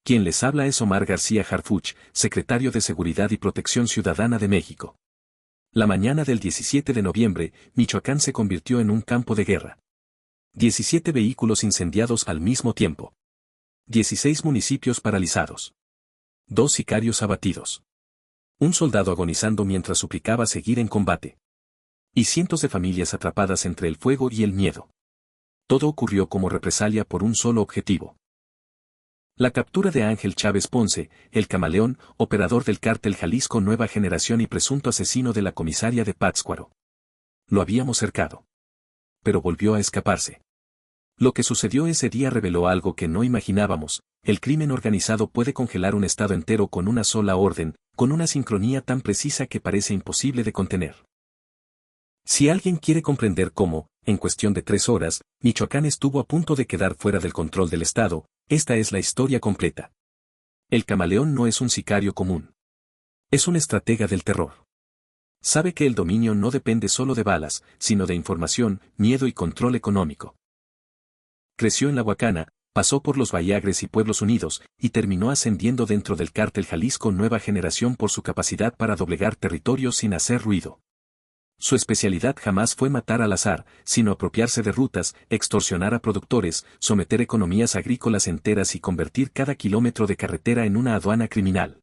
Quien les habla es Omar García Harfuch, secretario de Seguridad y Protección Ciudadana de México. La mañana del 17 de noviembre, Michoacán se convirtió en un campo de guerra. 17 vehículos incendiados al mismo tiempo. 16 municipios paralizados. 2 sicarios abatidos. Un soldado agonizando mientras suplicaba seguir en combate. Y cientos de familias atrapadas entre el fuego y el miedo. Todo ocurrió como represalia por un solo objetivo. La captura de Ángel Chávez Ponce, el camaleón, operador del cártel Jalisco Nueva Generación y presunto asesino de la comisaria de Pátzcuaro. Lo habíamos cercado. Pero volvió a escaparse. Lo que sucedió ese día reveló algo que no imaginábamos: el crimen organizado puede congelar un estado entero con una sola orden, con una sincronía tan precisa que parece imposible de contener. Si alguien quiere comprender cómo, en cuestión de 3 horas, Michoacán estuvo a punto de quedar fuera del control del Estado, esta es la historia completa. El camaleón no es un sicario común. Es un estratega del terror. Sabe que el dominio no depende solo de balas, sino de información, miedo y control económico. Creció en La Huacana, pasó por los Vallagres y Pueblos Unidos, y terminó ascendiendo dentro del cártel Jalisco Nueva Generación por su capacidad para doblegar territorios sin hacer ruido. Su especialidad jamás fue matar al azar, sino apropiarse de rutas, extorsionar a productores, someter economías agrícolas enteras y convertir cada kilómetro de carretera en una aduana criminal.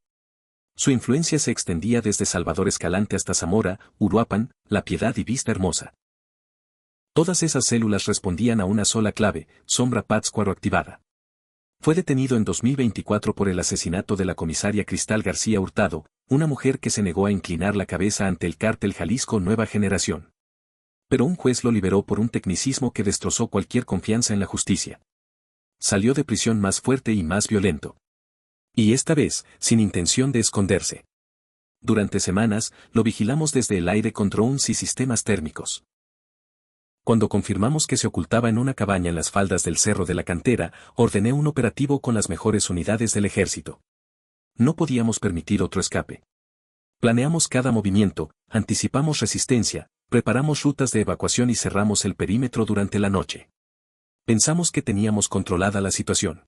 Su influencia se extendía desde Salvador Escalante hasta Zamora, Uruapan, La Piedad y Vista Hermosa. Todas esas células respondían a una sola clave: Sombra Pátzcuaro activada. Fue detenido en 2024 por el asesinato de la comisaria Cristal García Hurtado, una mujer que se negó a inclinar la cabeza ante el cártel Jalisco Nueva Generación. Pero un juez lo liberó por un tecnicismo que destrozó cualquier confianza en la justicia. Salió de prisión más fuerte y más violento. Y esta vez, sin intención de esconderse. Durante semanas, lo vigilamos desde el aire con drones y sistemas térmicos. Cuando confirmamos que se ocultaba en una cabaña en las faldas del Cerro de la Cantera, ordené un operativo con las mejores unidades del ejército. No podíamos permitir otro escape. Planeamos cada movimiento, anticipamos resistencia, preparamos rutas de evacuación y cerramos el perímetro durante la noche. Pensamos que teníamos controlada la situación.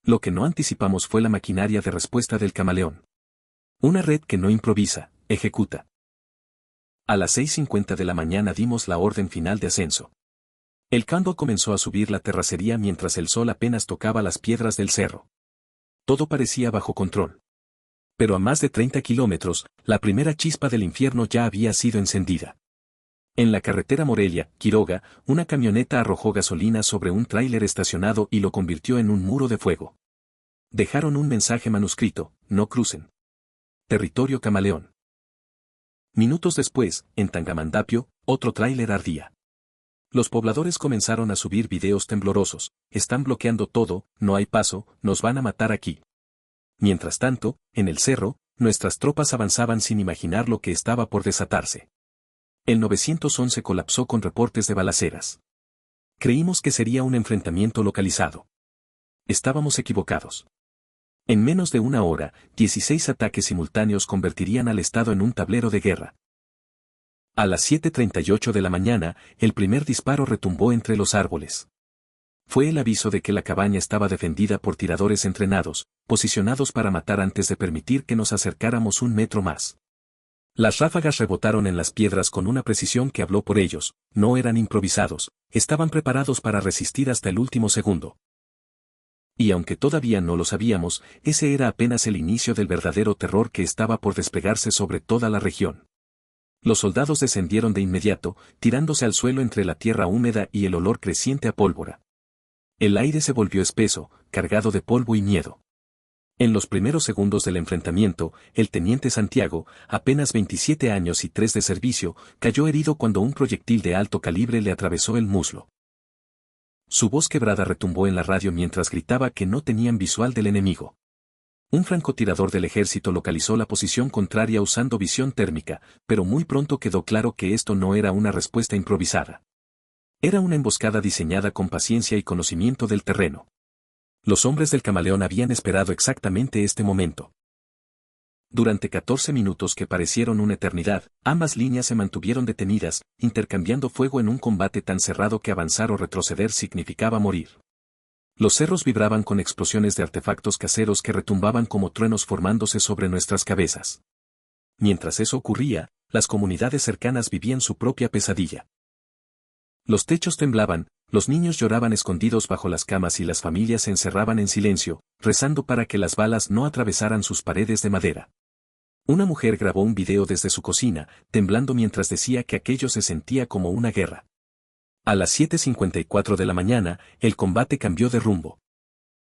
Lo que no anticipamos fue la maquinaria de respuesta del camaleón. Una red que no improvisa, ejecuta. A las 6:50 de la mañana dimos la orden final de ascenso. El candor comenzó a subir la terracería mientras el sol apenas tocaba las piedras del cerro. Todo parecía bajo control. Pero a más de 30 kilómetros, la primera chispa del infierno ya había sido encendida. En la carretera Morelia-Quiroga, una camioneta arrojó gasolina sobre un tráiler estacionado y lo convirtió en un muro de fuego. Dejaron un mensaje manuscrito: no crucen. Territorio camaleón. Minutos después, en Tangamandapio, otro tráiler ardía. Los pobladores comenzaron a subir videos temblorosos: están bloqueando todo, no hay paso, nos van a matar aquí. Mientras tanto, en el cerro, nuestras tropas avanzaban sin imaginar lo que estaba por desatarse. El 911 colapsó con reportes de balaceras. Creímos que sería un enfrentamiento localizado. Estábamos equivocados. En menos de una hora, 16 ataques simultáneos convertirían al Estado en un tablero de guerra. A las 7:38 de la mañana, el primer disparo retumbó entre los árboles. Fue el aviso de que la cabaña estaba defendida por tiradores entrenados, posicionados para matar antes de permitir que nos acercáramos un metro más. Las ráfagas rebotaron en las piedras con una precisión que habló por ellos: no eran improvisados, estaban preparados para resistir hasta el último segundo. Y aunque todavía no lo sabíamos, ese era apenas el inicio del verdadero terror que estaba por desplegarse sobre toda la región. Los soldados descendieron de inmediato, tirándose al suelo entre la tierra húmeda y el olor creciente a pólvora. El aire se volvió espeso, cargado de polvo y miedo. En los primeros segundos del enfrentamiento, el teniente Santiago, apenas 27 años y 3 de servicio, cayó herido cuando un proyectil de alto calibre le atravesó el muslo. Su voz quebrada retumbó en la radio mientras gritaba que no tenían visual del enemigo. Un francotirador del ejército localizó la posición contraria usando visión térmica, pero muy pronto quedó claro que esto no era una respuesta improvisada. Era una emboscada diseñada con paciencia y conocimiento del terreno. Los hombres del camaleón habían esperado exactamente este momento. Durante 14 minutos que parecieron una eternidad, ambas líneas se mantuvieron detenidas, intercambiando fuego en un combate tan cerrado que avanzar o retroceder significaba morir. Los cerros vibraban con explosiones de artefactos caseros que retumbaban como truenos formándose sobre nuestras cabezas. Mientras eso ocurría, las comunidades cercanas vivían su propia pesadilla. Los techos temblaban, los niños lloraban escondidos bajo las camas y las familias se encerraban en silencio, rezando para que las balas no atravesaran sus paredes de madera. Una mujer grabó un video desde su cocina, temblando mientras decía que aquello se sentía como una guerra. A las 7:54 de la mañana, el combate cambió de rumbo.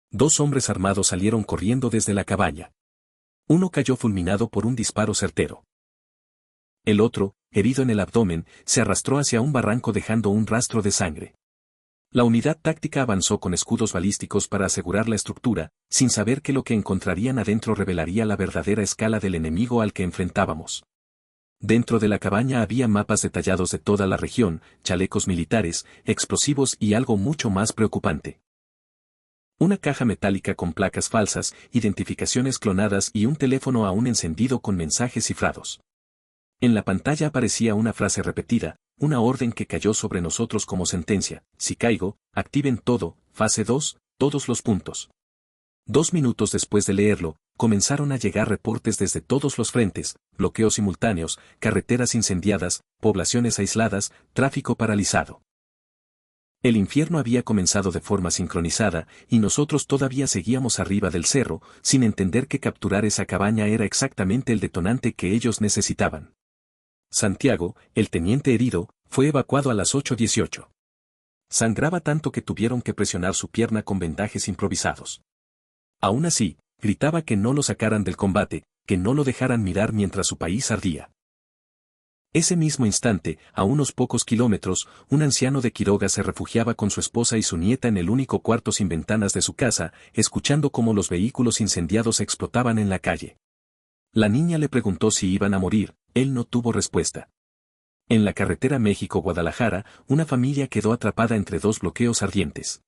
2 hombres armados salieron corriendo desde la cabaña. Uno cayó fulminado por un disparo certero. El otro, herido en el abdomen, se arrastró hacia un barranco dejando un rastro de sangre. La unidad táctica avanzó con escudos balísticos para asegurar la estructura, sin saber que lo que encontrarían adentro revelaría la verdadera escala del enemigo al que enfrentábamos. Dentro de la cabaña había mapas detallados de toda la región, chalecos militares, explosivos y algo mucho más preocupante. Una caja metálica con placas falsas, identificaciones clonadas y un teléfono aún encendido con mensajes cifrados. En la pantalla aparecía una frase repetida, una orden que cayó sobre nosotros como sentencia: si caigo, activen todo, fase 2, todos los puntos. 2 minutos después de leerlo, comenzaron a llegar reportes desde todos los frentes: bloqueos simultáneos, carreteras incendiadas, poblaciones aisladas, tráfico paralizado. El infierno había comenzado de forma sincronizada, y nosotros todavía seguíamos arriba del cerro, sin entender que capturar esa cabaña era exactamente el detonante que ellos necesitaban. Santiago, el teniente herido, fue evacuado a las 8:18. Sangraba tanto que tuvieron que presionar su pierna con vendajes improvisados. Aún así, gritaba que no lo sacaran del combate, que no lo dejaran mirar mientras su país ardía. Ese mismo instante, a unos pocos kilómetros, un anciano de Quiroga se refugiaba con su esposa y su nieta en el único cuarto sin ventanas de su casa, escuchando cómo los vehículos incendiados explotaban en la calle. La niña le preguntó si iban a morir, él no tuvo respuesta. En la carretera México-Guadalajara, una familia quedó atrapada entre 2 bloqueos ardientes.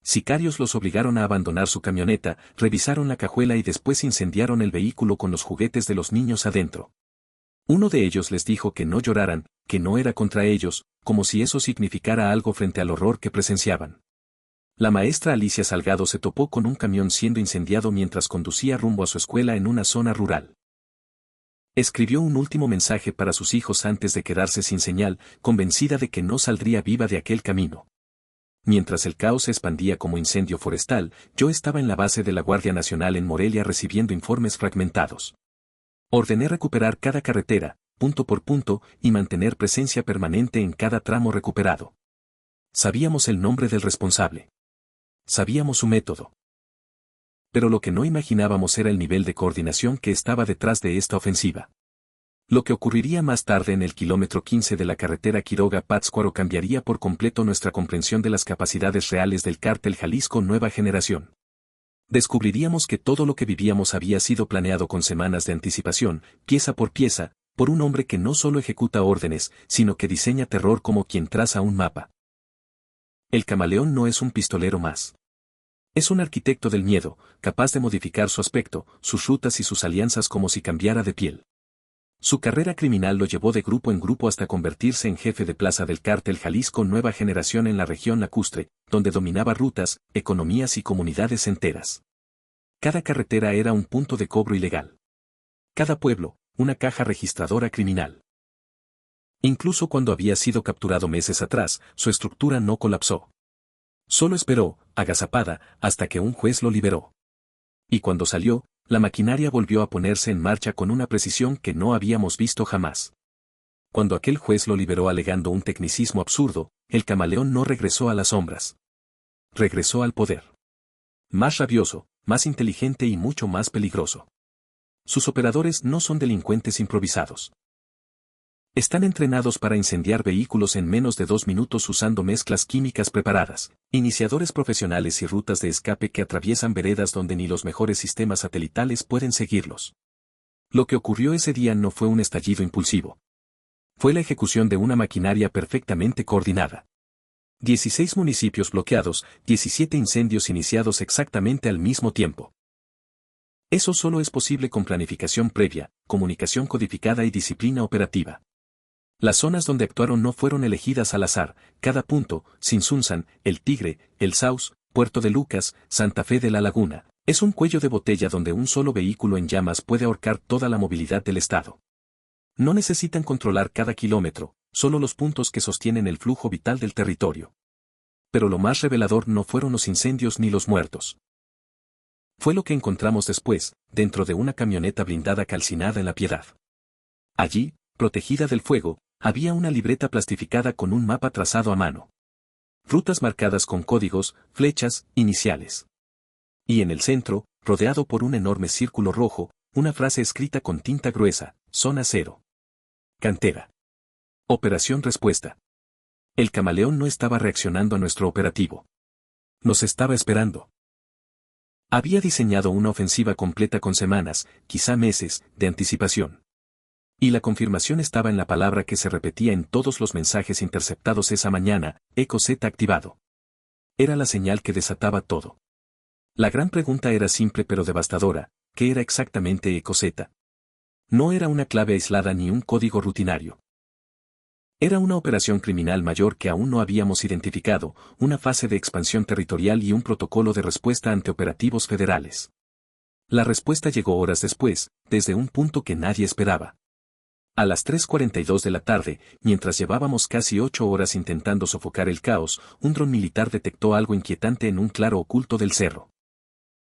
Sicarios los obligaron a abandonar su camioneta, revisaron la cajuela y después incendiaron el vehículo con los juguetes de los niños adentro. Uno de ellos les dijo que no lloraran, que no era contra ellos, como si eso significara algo frente al horror que presenciaban. La maestra Alicia Salgado se topó con un camión siendo incendiado mientras conducía rumbo a su escuela en una zona rural. Escribió un último mensaje para sus hijos antes de quedarse sin señal, convencida de que no saldría viva de aquel camino. Mientras el caos se expandía como incendio forestal, yo estaba en la base de la Guardia Nacional en Morelia recibiendo informes fragmentados. Ordené recuperar cada carretera, punto por punto, y mantener presencia permanente en cada tramo recuperado. Sabíamos el nombre del responsable. Sabíamos su método. Pero lo que no imaginábamos era el nivel de coordinación que estaba detrás de esta ofensiva. Lo que ocurriría más tarde en el kilómetro 15 de la carretera Quiroga-Pátzcuaro cambiaría por completo nuestra comprensión de las capacidades reales del cártel Jalisco Nueva Generación. Descubriríamos que todo lo que vivíamos había sido planeado con semanas de anticipación, pieza por pieza, por un hombre que no solo ejecuta órdenes, sino que diseña terror como quien traza un mapa. El camaleón no es un pistolero más. Es un arquitecto del miedo, capaz de modificar su aspecto, sus rutas y sus alianzas como si cambiara de piel. Su carrera criminal lo llevó de grupo en grupo hasta convertirse en jefe de plaza del cártel Jalisco Nueva Generación en la región lacustre, donde dominaba rutas, economías y comunidades enteras. Cada carretera era un punto de cobro ilegal. Cada pueblo, una caja registradora criminal. Incluso cuando había sido capturado meses atrás, su estructura no colapsó. Solo esperó, agazapada, hasta que un juez lo liberó. Y cuando salió, la maquinaria volvió a ponerse en marcha con una precisión que no habíamos visto jamás. Cuando aquel juez lo liberó alegando un tecnicismo absurdo, el camaleón no regresó a las sombras. Regresó al poder. Más rabioso, más inteligente y mucho más peligroso. Sus operadores no son delincuentes improvisados. Están entrenados para incendiar vehículos en menos de 2 minutos usando mezclas químicas preparadas, iniciadores profesionales y rutas de escape que atraviesan veredas donde ni los mejores sistemas satelitales pueden seguirlos. Lo que ocurrió ese día no fue un estallido impulsivo. Fue la ejecución de una maquinaria perfectamente coordinada. 16 municipios bloqueados, 17 incendios iniciados exactamente al mismo tiempo. Eso solo es posible con planificación previa, comunicación codificada y disciplina operativa. Las zonas donde actuaron no fueron elegidas al azar, cada punto, Sinsunzan, El Tigre, El Saus, Puerto de Lucas, Santa Fe de la Laguna, es un cuello de botella donde un solo vehículo en llamas puede ahorcar toda la movilidad del estado. No necesitan controlar cada kilómetro, solo los puntos que sostienen el flujo vital del territorio. Pero lo más revelador no fueron los incendios ni los muertos. Fue lo que encontramos después, dentro de una camioneta blindada calcinada en La Piedad. Allí, protegida del fuego, había una libreta plastificada con un mapa trazado a mano. Rutas marcadas con códigos, flechas, iniciales. Y en el centro, rodeado por un enorme círculo rojo, una frase escrita con tinta gruesa: Zona Cero. Cantera. Operación Respuesta. El camaleón no estaba reaccionando a nuestro operativo. Nos estaba esperando. Había diseñado una ofensiva completa con semanas, quizá meses, de anticipación. Y la confirmación estaba en la palabra que se repetía en todos los mensajes interceptados esa mañana: Eco Z activado. Era la señal que desataba todo. La gran pregunta era simple pero devastadora: ¿qué era exactamente Eco Z? No era una clave aislada ni un código rutinario. Era una operación criminal mayor que aún no habíamos identificado, una fase de expansión territorial y un protocolo de respuesta ante operativos federales. La respuesta llegó horas después, desde un punto que nadie esperaba. A las 3:42 de la tarde, mientras llevábamos casi 8 horas intentando sofocar el caos, un dron militar detectó algo inquietante en un claro oculto del cerro.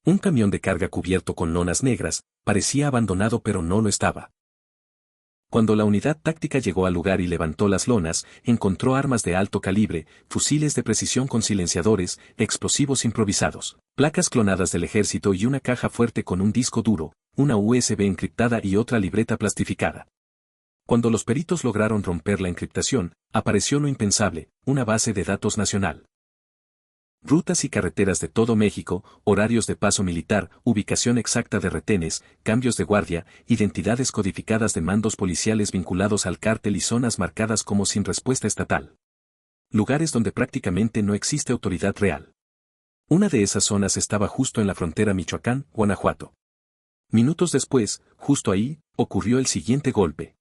Un camión de carga cubierto con lonas negras, parecía abandonado pero no lo estaba. Cuando la unidad táctica llegó al lugar y levantó las lonas, encontró armas de alto calibre, fusiles de precisión con silenciadores, explosivos improvisados, placas clonadas del ejército y una caja fuerte con un disco duro, una USB encriptada y otra libreta plastificada. Cuando los peritos lograron romper la encriptación, apareció lo impensable: una base de datos nacional. Rutas y carreteras de todo México, horarios de paso militar, ubicación exacta de retenes, cambios de guardia, identidades codificadas de mandos policiales vinculados al cártel y zonas marcadas como sin respuesta estatal. Lugares donde prácticamente no existe autoridad real. Una de esas zonas estaba justo en la frontera Michoacán-Guanajuato. Minutos después, justo ahí, ocurrió el siguiente golpe.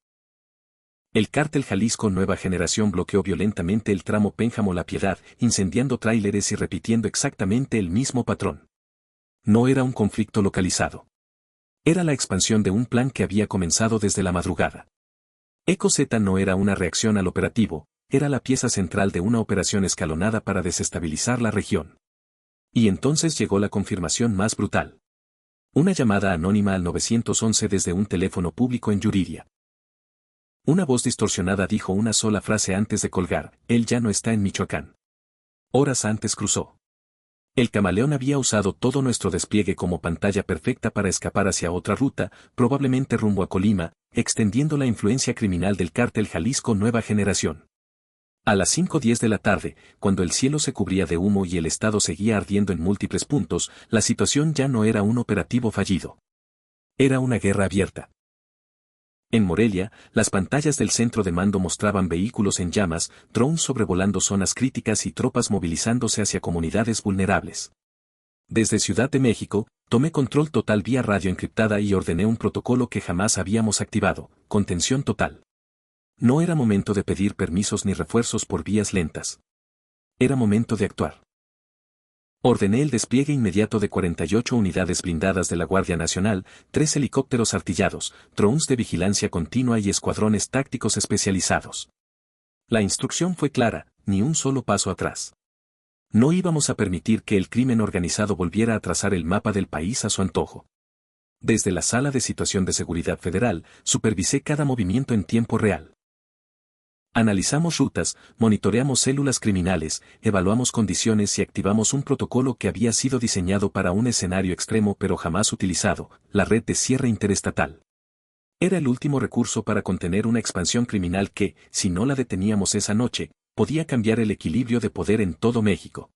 El cártel Jalisco Nueva Generación bloqueó violentamente el tramo Pénjamo-La Piedad, incendiando tráileres y repitiendo exactamente el mismo patrón. No era un conflicto localizado. Era la expansión de un plan que había comenzado desde la madrugada. Eco Z no era una reacción al operativo, era la pieza central de una operación escalonada para desestabilizar la región. Y entonces llegó la confirmación más brutal. Una llamada anónima al 911 desde un teléfono público en Yuriria. Una voz distorsionada dijo una sola frase antes de colgar: él ya no está en Michoacán. Horas antes cruzó. El camaleón había usado todo nuestro despliegue como pantalla perfecta para escapar hacia otra ruta, probablemente rumbo a Colima, extendiendo la influencia criminal del cártel Jalisco Nueva Generación. A las 5:10 de la tarde, cuando el cielo se cubría de humo y el estado seguía ardiendo en múltiples puntos, la situación ya no era un operativo fallido. Era una guerra abierta. En Morelia, las pantallas del centro de mando mostraban vehículos en llamas, drones sobrevolando zonas críticas y tropas movilizándose hacia comunidades vulnerables. Desde Ciudad de México, tomé control total vía radio encriptada y ordené un protocolo que jamás habíamos activado: contención total. No era momento de pedir permisos ni refuerzos por vías lentas. Era momento de actuar. Ordené el despliegue inmediato de 48 unidades blindadas de la Guardia Nacional, 3 helicópteros artillados, drones de vigilancia continua y escuadrones tácticos especializados. La instrucción fue clara: ni un solo paso atrás. No íbamos a permitir que el crimen organizado volviera a trazar el mapa del país a su antojo. Desde la Sala de Situación de Seguridad Federal, supervisé cada movimiento en tiempo real. Analizamos rutas, monitoreamos células criminales, evaluamos condiciones y activamos un protocolo que había sido diseñado para un escenario extremo pero jamás utilizado: la red de cierre interestatal. Era el último recurso para contener una expansión criminal que, si no la deteníamos esa noche, podía cambiar el equilibrio de poder en todo México.